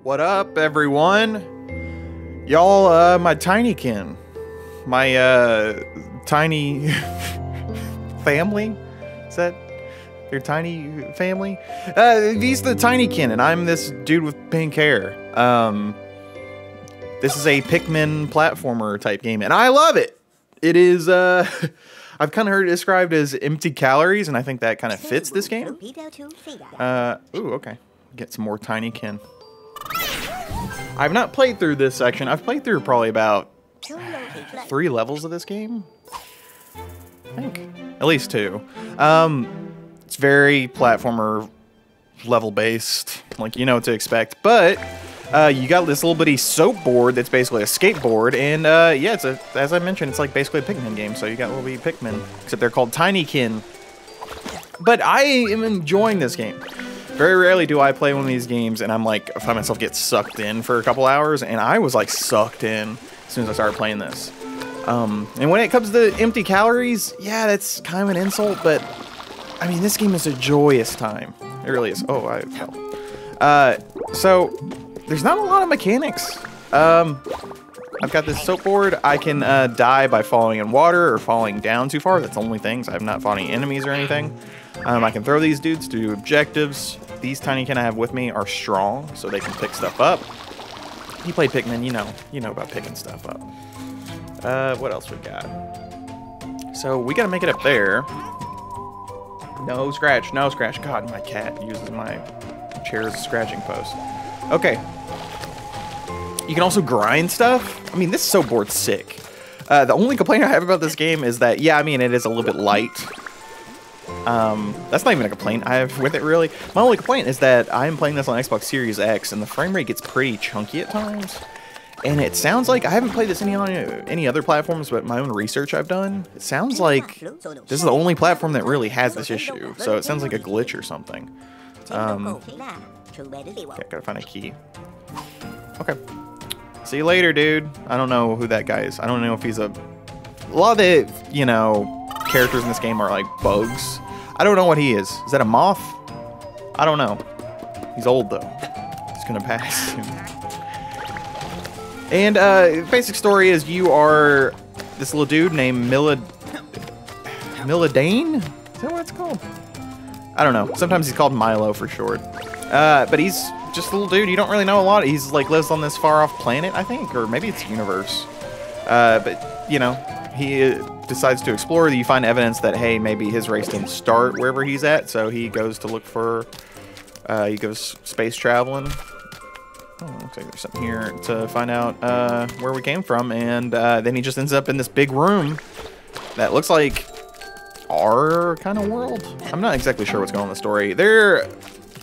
What up, everyone? Y'all, my tinykin. My, tiny family? Is that your tiny family? These the tinykin, and I'm this dude with pink hair. This is a Pikmin platformer type game, and I love it. It is, I've kind of heard it described as empty calories, and I think that kind of fits this game. Ooh, okay. Get some more tinykin. I've not played through this section. I've played through probably about 3 levels of this game. I think. At least 2. It's very platformer level based. Like, you know what to expect. But you got this little bitty soap board that's basically a skateboard. And yeah, it's as I mentioned, it's like basically a Pikmin game. So you got little bitty Pikmin. Except they're called tinykin. But I am enjoying this game. Very rarely do I play one of these games and I'm like, I find myself get sucked in for a couple hours, and I was like sucked in as soon as I started playing this. And when it comes to empty calories, yeah, that's kind of an insult, but I mean, this game is a joyous time. It really is. Oh, I fell. So there's not a lot of mechanics. I've got this soap board. I can die by falling in water or falling down too far. That's the only things. I have not fought any enemies or anything. I can throw these dudes to do objectives. These tinykin I have with me are strong, so they can pick stuff up. You play Pikmin, you know about picking stuff up. What else we got? So we gotta make it up there. No scratch, no scratch. God, my cat uses my chair as a scratching post. Okay. You can also grind stuff. I mean, this soap board's sick. The only complaint I have about this game is that, yeah, I mean, it is a little bit light. That's not even a complaint I have with it, really. My only complaint is that I'm playing this on Xbox Series X, and the frame rate gets pretty chunky at times. And it sounds like, I haven't played this on any other platforms, but my own research I've done, it sounds like this is the only platform that really has this issue. So it sounds like a glitch or something. Okay, gotta find a key. Okay. See you later, dude. I don't know who that guy is. I don't know if he's a lot of the, you know, characters in this game are like bugs. I don't know what he is. Is that a moth? I don't know. He's old though. He's gonna pass soon. And basic story is you are this little dude named Milladane? Is that what it's called? I don't know. Sometimes he's called Milo for short. But he's just a little dude. You don't really know a lot. He's like lives on this far off planet, I think, or maybe it's universe. But you know, he decides to explore. You find evidence that, hey, maybe his race didn't start wherever he's at, so he goes to look for, he goes space traveling. Oh, looks like there's something here to find out where we came from, and then he just ends up in this big room that looks like our kind of world. I'm not exactly sure what's going on in the story.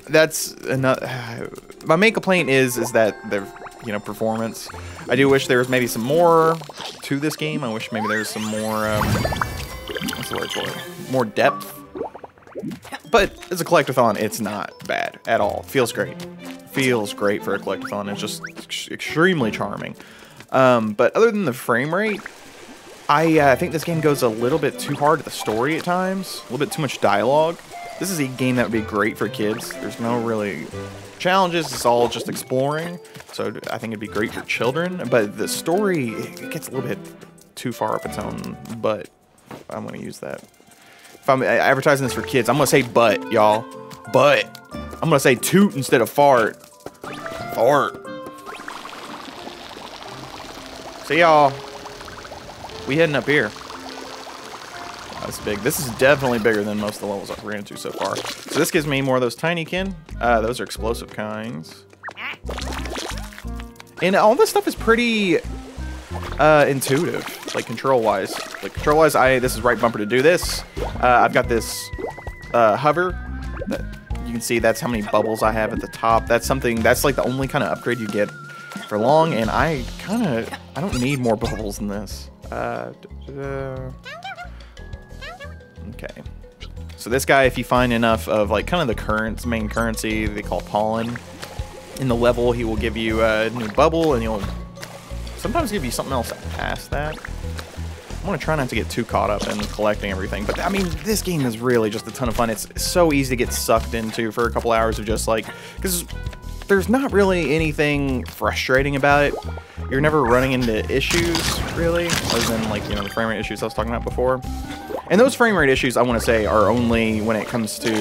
That's another. My main complaint is that they're, you know, performance. I do wish there was maybe some more to this game. I wish maybe there was some more, what's the word for it? More depth. But as a collectathon, it's not bad at all. Feels great. Feels great for a collectathon. It's just extremely charming. But other than the frame rate, I think this game goes a little bit too hard at the story at times. A little bit too much dialogue. This is a game that would be great for kids. There's no really challenges. It's all just exploring. So I think it'd be great for children. But the story, it gets a little bit too far up its own butt. I'm going to use that. If I'm advertising this for kids, I'm going to say butt, y'all. Butt. I'm going to say toot instead of fart. Fart. So y'all, we heading up here. That's big. This is definitely bigger than most of the levels I've ran into so far. So this gives me more of those tinykin. Those are explosive kinds. And all this stuff is pretty intuitive, like control-wise. Like control-wise, this is right bumper to do this. I've got this hover. That you can see that's how many bubbles I have at the top. That's like the only kind of upgrade you get for long. And I don't need more bubbles than this. Okay, so this guy, if you find enough of like kind of the main currency they call pollen in the level, he will give you a new bubble, and he'll sometimes give you something else past that. I want to try not to get too caught up in collecting everything, but I mean, this game is really just a ton of fun. It's so easy to get sucked into for a couple hours of just like, because there's not really anything frustrating about it. You're never running into issues, really, other than, like, you know, the frame rate issues I was talking about before. And those frame rate issues, I want to say, are only when it comes to,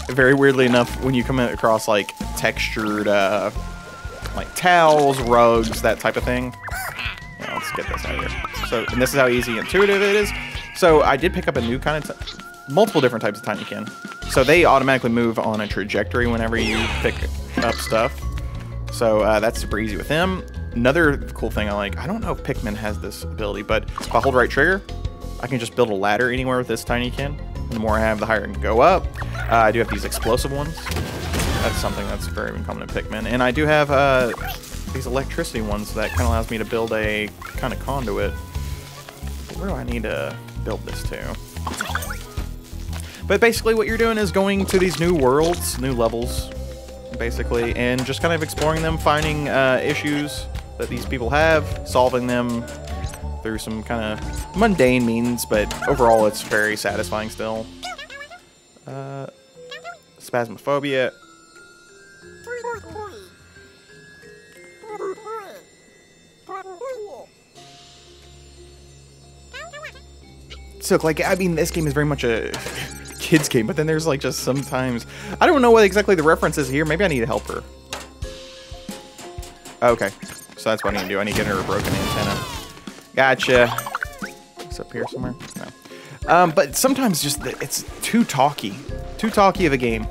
very weirdly enough, when you come across, like, textured, like, towels, rugs, that type of thing. Yeah, let's get this out of here. So, and this is how easy and intuitive it is. So, I did pick up a new kind of, multiple different types of Tinykin. So, they automatically move on a trajectory whenever you pick up stuff. So, that's super easy with them. Another cool thing I like, I don't know if Pikmin has this ability, but if I hold right trigger, I can just build a ladder anywhere with this Tinykin. And the more I have, the higher I can go up. I do have these explosive ones. That's something that's very common in Pikmin. And I do have these electricity ones that kind of allows me to build a kind of conduit. But where do I need to build this to? But basically what you're doing is going to these new worlds, new levels, basically, and just kind of exploring them, finding issues that these people have, solving them through some kind of mundane means, but overall it's very satisfying still. Phasmophobia. So, like, I mean, this game is very much a kids game, but then there's, like, just sometimes, I don't know what exactly the reference is here. Maybe I need to help her. Okay, so that's what I need to do. I need to get her a broken antenna. Gotcha. It's up here somewhere? No. But sometimes just, it's too talky. Too talky of a game.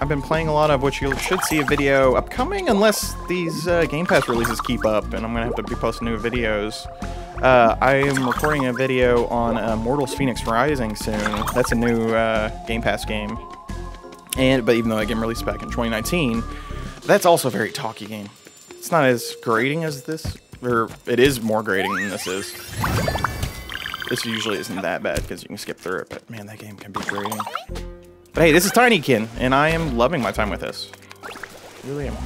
I've been playing a lot of what you should see a video upcoming, unless these Game Pass releases keep up, and I'm going to have to be posting new videos. I am recording a video on Mortals Phoenix Rising soon. That's a new Game Pass game. But even though that game released back in 2019, that's also a very talky game. It's not as grating as this, or it is more grating than this is. This usually isn't that bad because you can skip through it, but man, that game can be grating. But hey, this is Tinykin, and I am loving my time with this. I really am.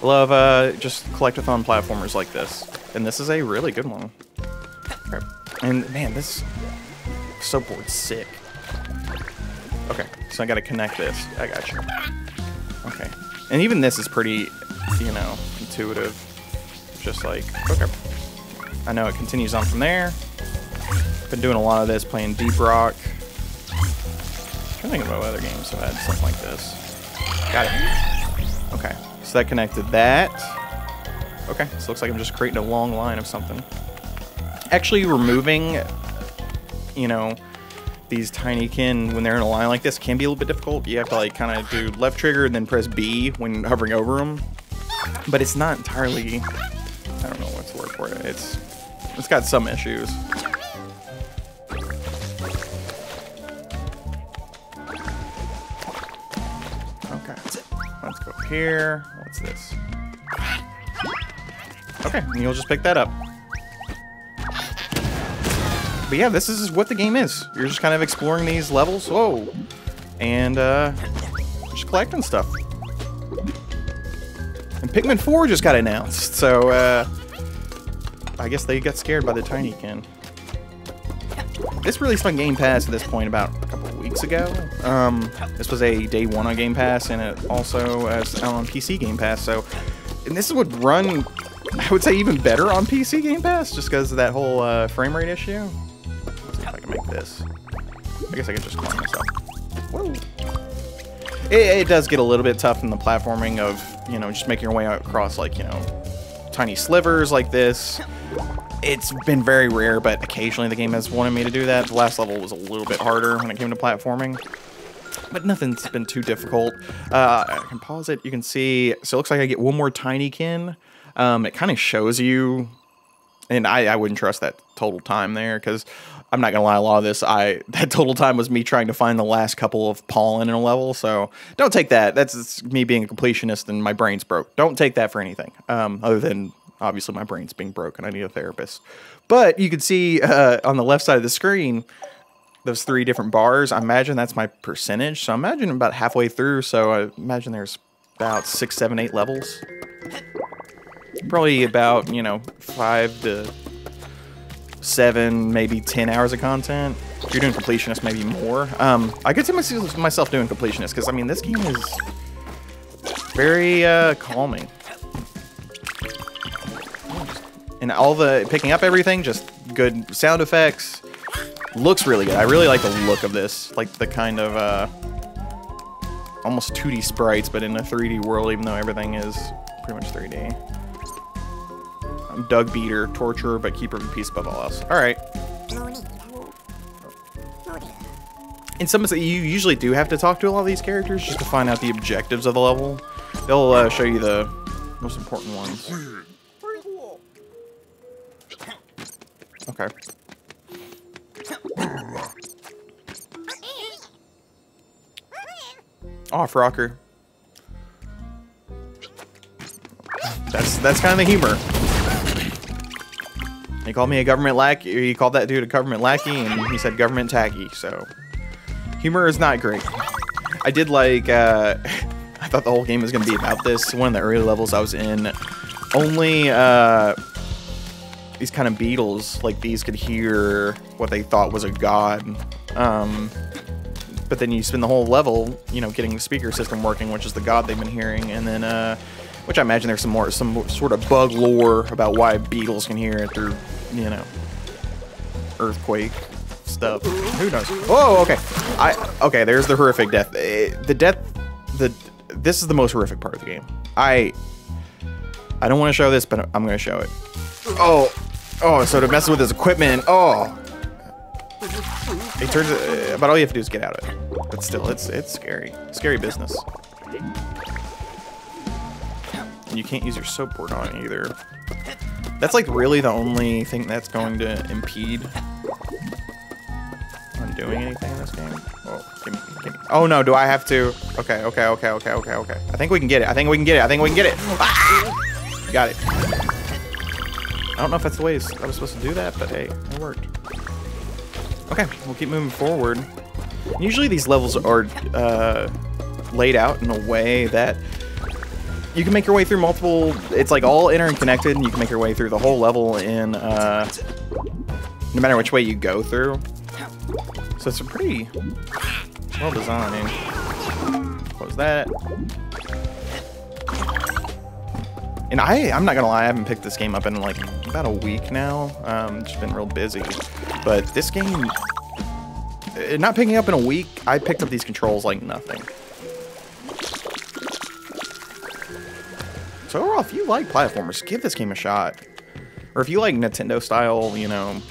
I love just collectathon platformers like this, and this is a really good one. Okay. And man, this soap board's sick. Okay, so I gotta connect this. I got you. Okay, and even this is pretty, you know, intuitive. Just like, okay. I know it continues on from there. Been doing a lot of this, playing Deep Rock. I'm thinking about other games that had something like this. Got it. Okay, so that connected that. Okay, so it looks like I'm just creating a long line of something. Actually removing, you know, these Tinykin when they're in a line like this can be a little bit difficult. You have to like kind of do left trigger and then press B when hovering over them. But it's not entirely, I don't know what's the word for it. It's got some issues. Okay, let's go here. What's this? Okay, and you'll just pick that up. But yeah, this is what the game is. You're just kind of exploring these levels. Whoa. And just collecting stuff. And Pikmin 4 just got announced. So I guess they got scared by the Tinykin. This released on Game Pass at this point about a couple of weeks ago. This was a day one on Game Pass, and it also is on PC Game Pass. So, and this would run, I would say, even better on PC Game Pass, just because of that whole frame rate issue. Let's see if I can make this. I guess I could just climb this up. Whoa. It does get a little bit tough in the platforming of, you know, just making your way across, like, you know, tiny slivers like this. It's been very rare, but occasionally the game has wanted me to do that. The last level was a little bit harder when it came to platforming, but nothing's been too difficult. I can pause it. You can see, so it looks like I get one more Tinykin. It kind of shows you, and I wouldn't trust that total time there, because I'm not gonna lie, a lot of this, that total time was me trying to find the last couple of pollen in a level, so don't take that. That's me being a completionist and my brain's broke. Don't take that for anything, other than, obviously, my brain's being broken. I need a therapist. But you can see on the left side of the screen, those 3 different bars. I imagine that's my percentage, so I imagine about halfway through, so I imagine there's about 6, 7, 8 levels. Probably about, you know, 5 to 7, maybe 10 hours of content. If you're doing completionist, maybe more. I could see myself doing completionist because I mean this game is very calming, and all the picking up everything, just good sound effects. Looks really good. I really like the look of this, like the kind of almost 2D sprites, but in a 3D world, even though everything is pretty much 3D. I'm Doug Beater, torturer, but keeper of peace above all else. All right. In some sense, you usually do have to talk to a lot of these characters just to find out the objectives of the level. They'll show you the most important ones. Okay. Oh, Frocker. That's kind of the humor. He called me a government lackey. He called that dude a government lackey, and he said government tacky. So, humor is not great. I did like. I thought the whole game was gonna be about this. One of the early levels I was in, only these kind of beetles like these could hear what they thought was a god. But then you spend the whole level, you know, getting the speaker system working, which is the god they've been hearing, and then, which I imagine there's some sort of bug lore about why beetles can hear it through, you know, earthquake stuff. Who knows? Oh, okay. Okay. There's the horrific death. This is the most horrific part of the game. I don't want to show this, but I'm going to show it. Oh, so to mess with his equipment. Oh. It turns, but all you have to do is get out of it. But still, it's scary. Scary business. And you can't use your soap board on it either. That's like really the only thing that's going to impede on doing anything in this game. Oh, give me. Oh no, do I have to? Okay. I think we can get it. I think we can get it. Ah! Got it. I don't know if that's the way I was supposed to do that, but hey, it worked. Okay, we'll keep moving forward. Usually these levels are laid out in a way that you can make your way through multiple. It's like all interconnected, and you can make your way through the whole level in no matter which way you go through. So it's a pretty well designed. Close that. And I'm not gonna lie, I haven't picked this game up in like about a week now. Just been real busy. But this game, not picking up in a week, I picked up these controls like nothing. So overall, if you like platformers, give this game a shot. Or if you like Nintendo style, you know,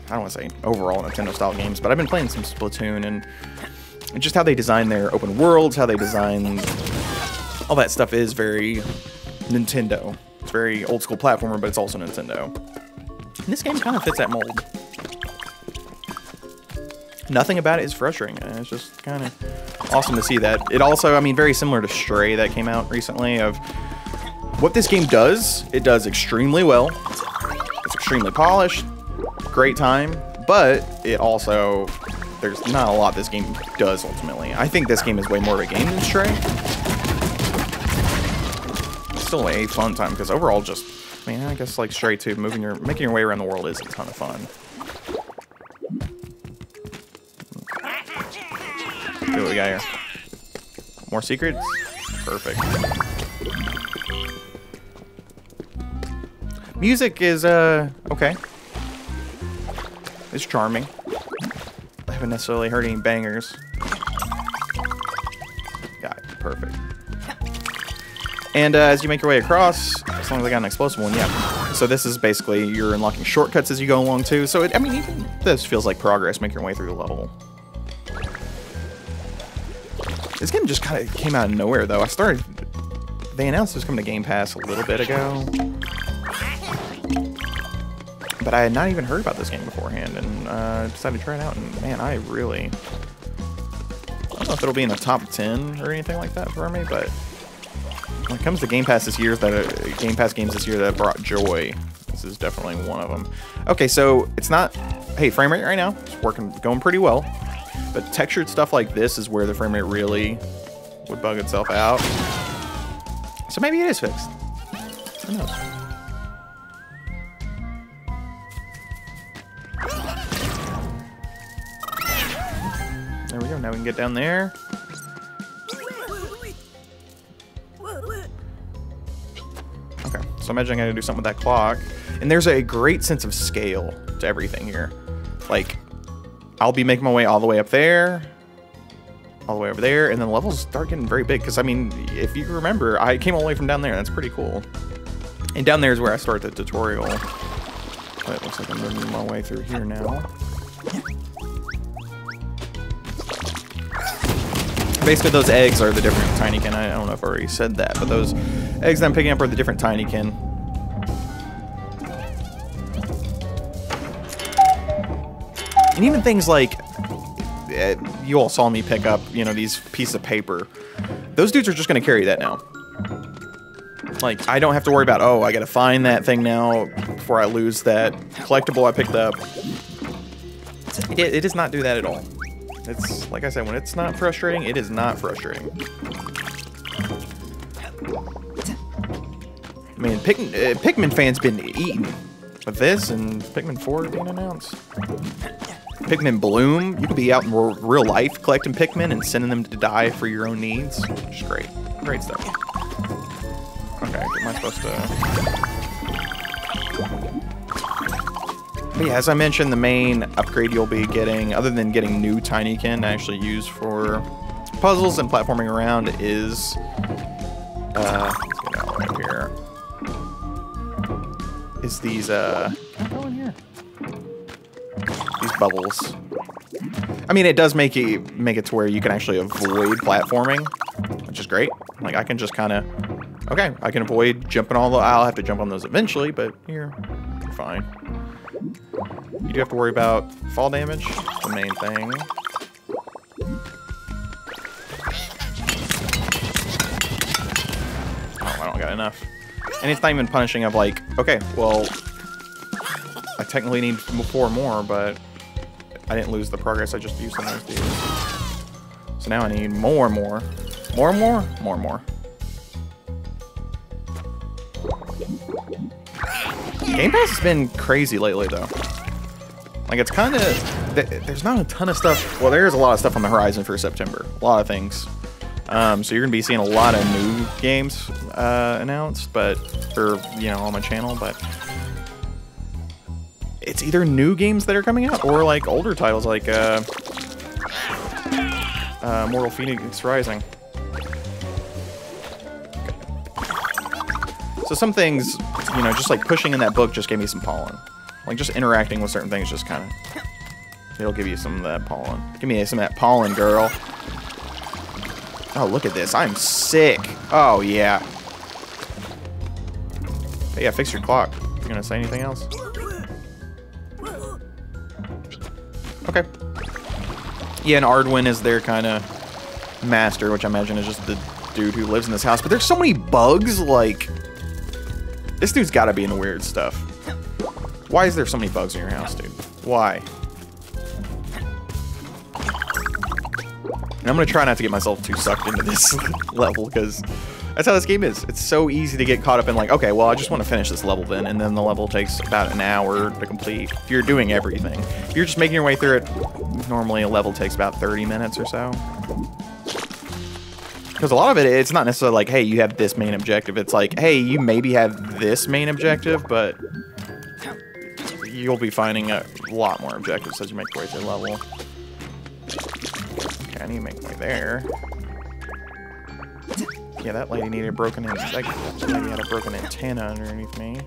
I don't want to say overall Nintendo style games, but I've been playing some Splatoon, and just how they design their open worlds, how they design all that stuff is very Nintendo. It's very old school platformer, but it's also Nintendo. And this game kind of fits that mold. Nothing about it is frustrating. It's just kind of awesome to see that. It also, I mean, very similar to Stray that came out recently, of what this game does. It does extremely well. It's extremely polished. Great time. But it also, there's not a lot this game does ultimately. I think this game is way more of a game than Stray. It's still a fun time because overall just, I mean, I guess like Stray 2, making your way around the world is a ton of fun. See what we got here. More secrets? Perfect. Music is, okay. It's charming. I haven't necessarily heard any bangers. Got it. Perfect. And as you make your way across, as long as I got an explosive one, yeah. So this is basically, you're unlocking shortcuts as you go along too. So, I mean, even this feels like progress, making your way through the level. This game just kind of came out of nowhere, though. They announced it was coming to Game Pass a little bit ago. But I had not even heard about this game beforehand, and decided to try it out, and man, I don't know if it'll be in the top 10 or anything like that for me, but when it comes to Game Pass Game Pass games this year that brought joy, this is definitely one of them. Okay, so it's not, hey, frame rate right now, it's going pretty well, but textured stuff like this is where the frame rate really would bug itself out. So maybe it is fixed. Who knows? now we can get down there. Okay, so imagine I gotta do something with that clock. And there's a great sense of scale to everything here. Like, I'll be making my way all the way up there, all the way over there, and then the levels start getting very big. Because, I mean, if you remember, I came all the way from down there. That's pretty cool. And down there is where I start the tutorial. But it looks like I'm moving my way through here now. Basically, those eggs are the different Tinykin. I don't know if I already said that, but those eggs that I'm picking up are the different Tinykin. And even things like, you all saw me pick up, you know, these pieces of paper. Those dudes are just going to carry that now. Like, I don't have to worry about, oh, I got to find that thing now before I lose that collectible I picked up. It does not do that at all. It's, like I said, when it's not frustrating, it is not frustrating. I mean, Pikmin fans been eating with this and Pikmin 4 being announced. Pikmin Bloom, you could be out in real life collecting Pikmin and sending them to die for your own needs. Just great. Great stuff. Okay, am I supposed to... But yeah, as I mentioned, the main upgrade you'll be getting, other than getting new Tinykin to actually use for puzzles and platforming around, is... let's get out right here. Is these, can I go in here? These bubbles. I mean, it does make it to where you can actually avoid platforming, which is great. Like, I can just kind of... Okay, I can avoid jumping all the... I'll have to jump on those eventually, but you're fine. You do have to worry about fall damage, the main thing. Oh, I don't got enough. And it's not even punishing of like, okay, well, I technically need 4 more, but I didn't lose the progress I just used on those dudes. So now I need more and more. More and more? More and more. Game Pass has been crazy lately, though. Like, it's kind of... There's not a ton of stuff... Well, there's a lot of stuff on the horizon for September. A lot of things. So you're going to be seeing a lot of new games announced, but... Or, you know, on my channel, but... It's either new games that are coming out, or, like, older titles, like, Mortal Phoenix Rising. So some things, you know, just like pushing in that book just gave me some pollen. Like just interacting with certain things just kind of, it'll give you some of that pollen. Give me some of that pollen, girl. Oh, look at this. I'm sick. Oh, yeah. But yeah, fix your clock. You gonna say anything else? Okay. Yeah, and Ardwin is their kind of master, which I imagine is just the dude who lives in this house. But there's so many bugs, like... This dude's gotta be into weird stuff. Why is there so many bugs in your house, dude? Why? And I'm gonna try not to get myself too sucked into this level, because that's how this game is. It's so easy to get caught up in like, okay, well, I just want to finish this level then, and then the level takes about an hour to complete. If you're doing everything. If you're just making your way through it, normally a level takes about 30 minutes or so. Because a lot of it, it's not necessarily like, hey, you have this main objective. It's like, hey, you maybe have this main objective, but you'll be finding a lot more objectives as you make your way through the level. Okay, I need to make my way there. Yeah, that lady needed a broken... That lady had a broken antenna underneath me.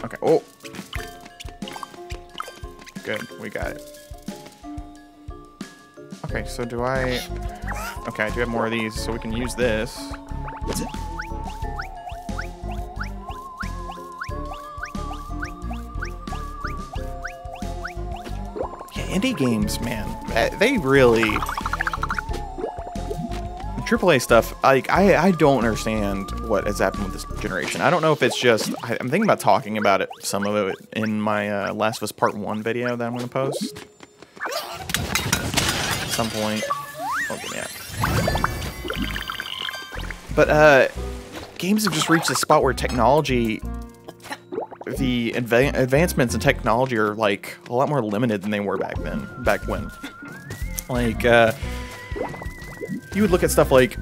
Okay, oh! Good, we got it. Okay, so do I... Okay, I do have more of these, so we can use this. Yeah, indie games, man. They really... AAA stuff, like, I don't understand what has happened with this generation. I don't know if it's just... I'm thinking about talking about it, some of it, in my Last of Us Part 1 video that I'm going to post. Some point. Oh, give me that. But games have just reached a spot where technology the advancements in technology are like a lot more limited than they were back when. Like, you would look at stuff like,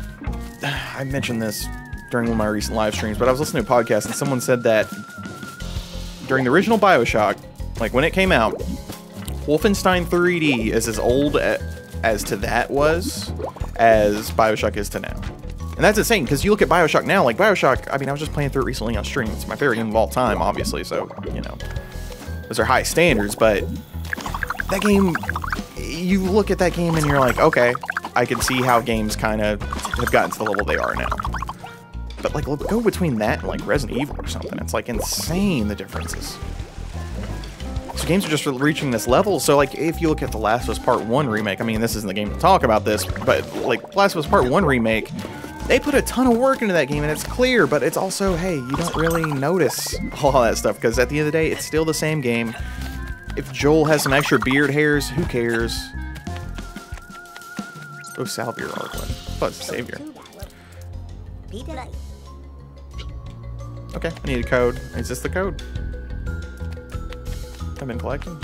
I mentioned this during one of my recent live streams, but I was listening to a podcast and someone said that during the original BioShock, like when it came out, Wolfenstein 3D is as old as to that was as BioShock is to now. And that's insane, because you look at BioShock now, like BioShock, I mean, I was just playing through it recently on stream. It's my favorite game of all time, obviously, so, you know, those are high standards, but that game, you look at that game and you're like, okay, I can see how games kind of have gotten to the level they are now. But, like, go between that and, like, Resident Evil or something. It's, like, insane, the differences. So games are just reaching this level. So, like, if you look at The Last of Us Part 1 remake, I mean, this isn't the game to talk about this, but, like, Last of Us Part 1 remake, they put a ton of work into that game, and it's clear, but it's also, hey, you don't really notice all that stuff, because at the end of the day, it's still the same game. If Joel has some extra beard hairs, who cares? Oh, Salvier Arklin. But Savior. Okay, I need a code. Is this the code? I've been collecting.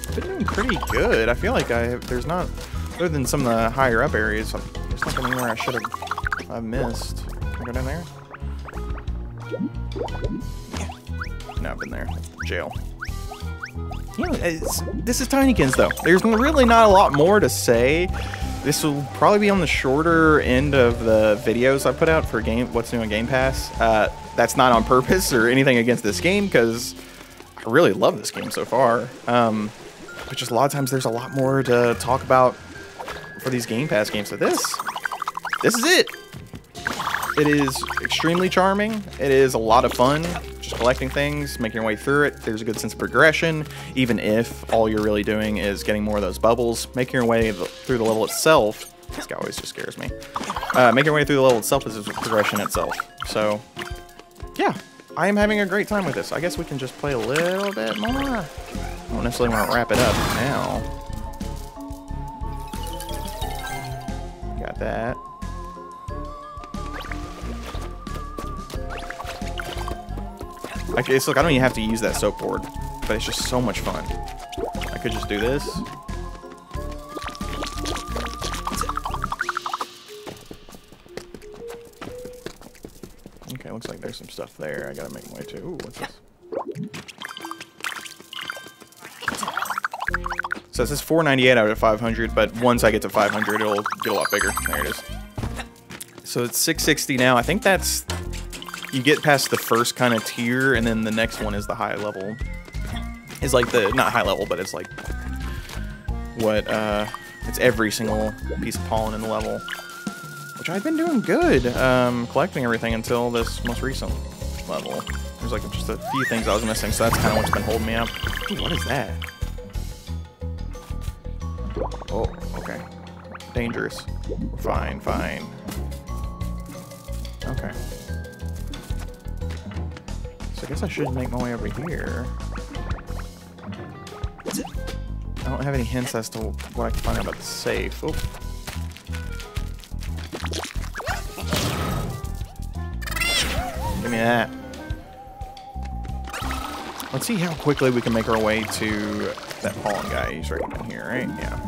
I've been doing pretty good. I feel like there's not, other than some of the higher up areas, there's nothing anywhere I should have missed. Can I go down there? No, I've been there. Jail. You know, this is Tinykins, though. There's really not a lot more to say. This will probably be on the shorter end of the videos I put out for what's new on Game Pass. That's not on purpose or anything against this game, because I really love this game so far. But just a lot of times there's a lot more to talk about for these Game Pass games. So this is it. It is extremely charming. It is a lot of fun. Just collecting things, making your way through it. There's a good sense of progression, even if all you're really doing is getting more of those bubbles. Making your way through the level itself. This guy always just scares me. Making your way through the level itself is a progression itself. So, yeah, I am having a great time with this. I guess we can just play a little bit more. I don't necessarily want to wrap it up now. Got that. It's like I don't even have to use that soap board, but it's just so much fun. I could just do this. Okay, looks like there's some stuff there. I gotta make my way to. Ooh, what's this? So this is 498 out of 500, but once I get to 500, it'll get a lot bigger. There it is. So it's 660 now. I think that's. You get past the first kind of tier, and then the next one is the high level. It's like the, not high level, but it's like what, it's every single piece of pollen in the level. Which I've been doing good, collecting everything until this most recent level. There's like just a few things I was missing, so that's kind of what's been holding me up. Ooh, what is that? Oh, okay. Dangerous. Fine, fine. Okay. So I guess I should make my way over here. I don't have any hints as to what I can find out about the safe. Oh. Give me that. Let's see how quickly we can make our way to that pollen guy. He's right in here, right? Yeah.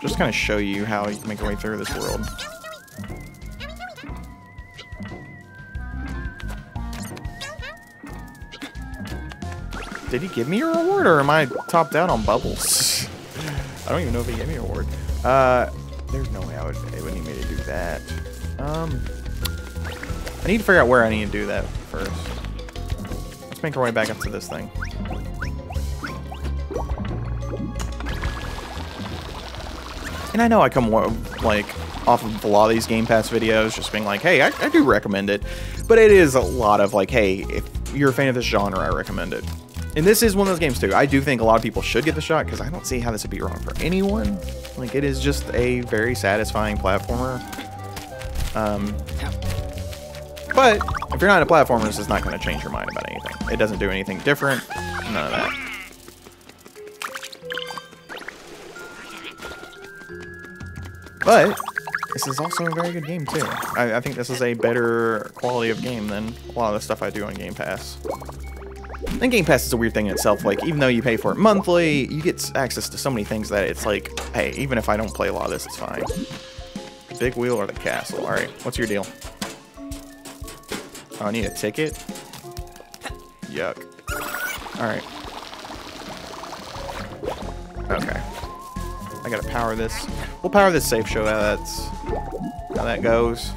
Just kind of show you how you can make your way through this world. Did he give me a reward, or am I topped out on bubbles? I don't even know if he gave me a reward. There's no way it would need me to do that. I need to figure out where I need to do that first. Let's make our way back up to this thing. And I know I come like off of a lot of these Game Pass videos, just being like, hey, I do recommend it, but it is a lot of like, hey, if you're a fan of this genre, I recommend it. And this is one of those games too. I do think a lot of people should get the shot, because I don't see how this would be wrong for anyone. Like, it is just a very satisfying platformer. But if you're not a platformer, this is not going to change your mind about anything. It doesn't do anything different. None of that. But This is also a very good game, too. I think this is a better quality of game than a lot of the stuff I do on Game Pass. And Game Pass is a weird thing in itself. Like, even though you pay for it monthly, you get access to so many things that it's like, hey, even if I don't play a lot of this, it's fine. The big wheel or the castle? Alright, what's your deal? Oh, I need a ticket? Yuck. Alright. Okay. I gotta power this. We'll power this safe show. That's how that goes.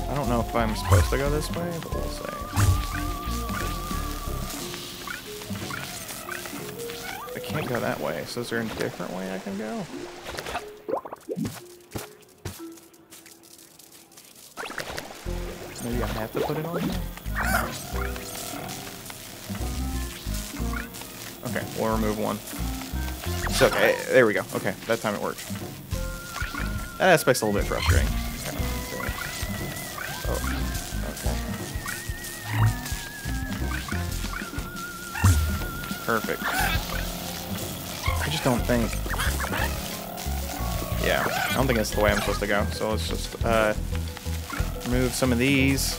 I don't know if I'm supposed to go this way, but we'll see. I can't go that way, so is there a different way I can go? Maybe I have to put it on here? Okay, we'll remove one. It's okay, there we go. Okay, that time it worked. That aspect's a little bit frustrating. Okay, so, oh, okay. Perfect. I just don't think... Yeah, I don't think that's the way I'm supposed to go. So let's just, remove some of these.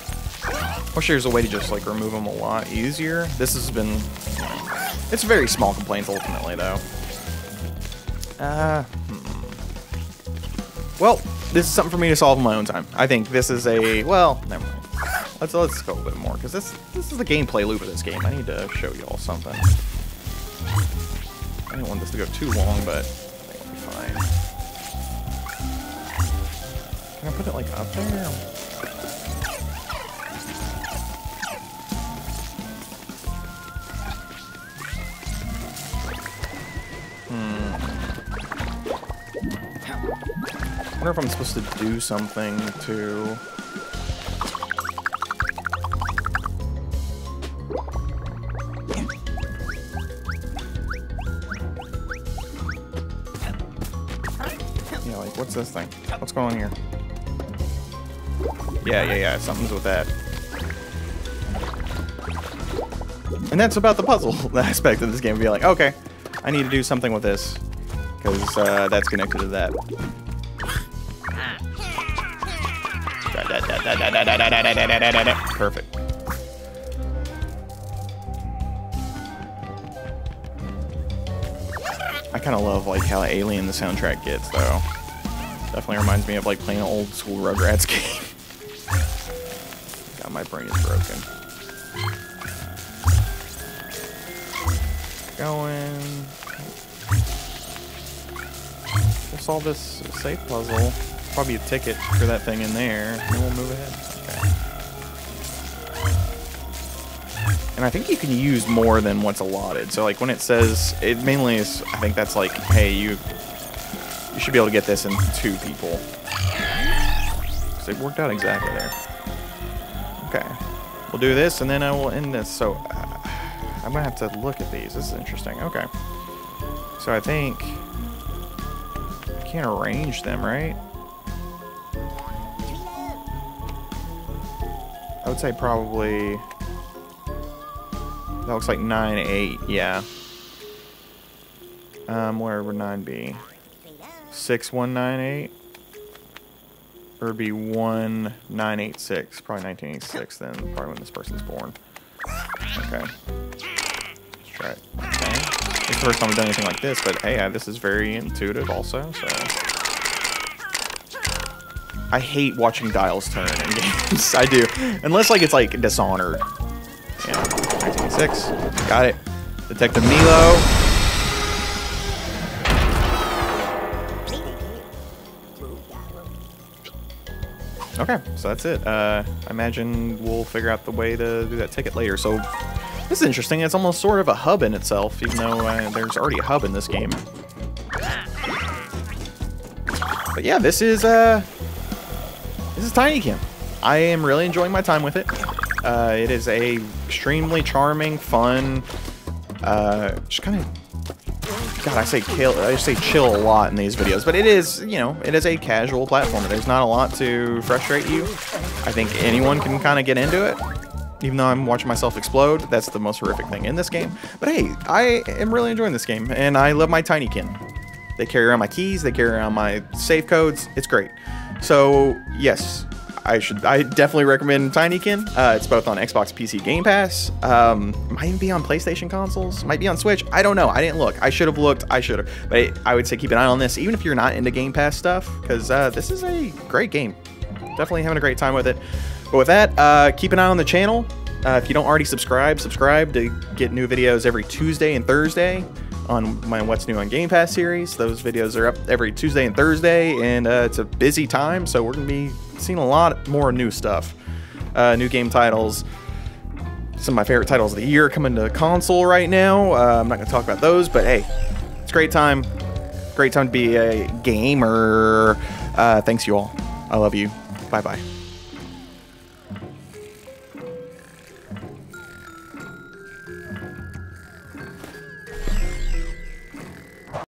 Wish there's a way to just like remove them a lot easier. This has been, you know, it's very small complaints ultimately though. Well, this is something for me to solve in my own time. I think this is a, well, never mind. Let's go a little bit more because this is the gameplay loop of this game. I need to show you all something. I didn't want this to go too long, but I think it'll be fine. Can I put it like up there? I wonder if I'm supposed to do something to... Yeah, like, what's this thing? What's going on here? Yeah, something's with that. And that's about the puzzle aspect of this game. Be like, okay, I need to do something with this. Because that's connected to that. Perfect. I kind of love like how alien the soundtrack gets, though. Definitely reminds me of like playing an old school Rugrats game. God, my brain is broken. Going. We'll solve this safe puzzle. Probably a ticket for that thing in there, and then we'll move ahead. Okay. And I think you can use more than what's allotted. So like when it says, it mainly is, I think that's like, hey, you should be able to get this in 2 people. So it worked out exactly there. Okay. We'll do this, and then I will end this. So I'm gonna have to look at these. This is interesting. Okay. So I think you can't arrange them, right? I would say probably, that looks like 9, 8, yeah. Where would 9 be? 6, 1, 9, 8? Or it'd be 1, 9, 8, 6. Probably 1986 then, probably when this person's born. Okay. Let's try it. Okay. It's the first time I've done anything like this, but hey, this is very intuitive also, so. I hate watching dials turn in games. I do. Unless like it's like Dishonored. Yeah. 1986. Got it. Detective Milo. Okay, so that's it. I imagine we'll figure out the way to do that ticket later. So this is interesting. It's almost sort of a hub in itself, even though there's already a hub in this game. But yeah, this is Tinykin. I am really enjoying my time with it. It is a extremely charming, fun, just kind of, God, I say chill a lot in these videos, but it is, you know, it is a casual platformer. There's not a lot to frustrate you. I think anyone can kind of get into it. Even though I'm watching myself explode, that's the most horrific thing in this game. But hey, I am really enjoying this game, and I love my Tinykin. They carry around my keys, they carry around my save codes. It's great. So yes, I definitely recommend Tinykin. It's both on Xbox, PC, Game Pass. Might even be on PlayStation consoles. Might be on Switch. I don't know. I didn't look. I should have looked. I should have. But I would say keep an eye on this, even if you're not into Game Pass stuff, because this is a great game. Definitely having a great time with it. But with that, keep an eye on the channel. If you don't already subscribe to get new videos every Tuesday and Thursday on my What's New on Game Pass series. Those videos are up every Tuesday and Thursday, and it's a busy time, so we're going to be seeing a lot more new stuff. New game titles. Some of my favorite titles of the year coming to console right now. I'm not going to talk about those, but hey, it's a great time. Great time to be a gamer. Thanks you all. I love you. Bye-bye.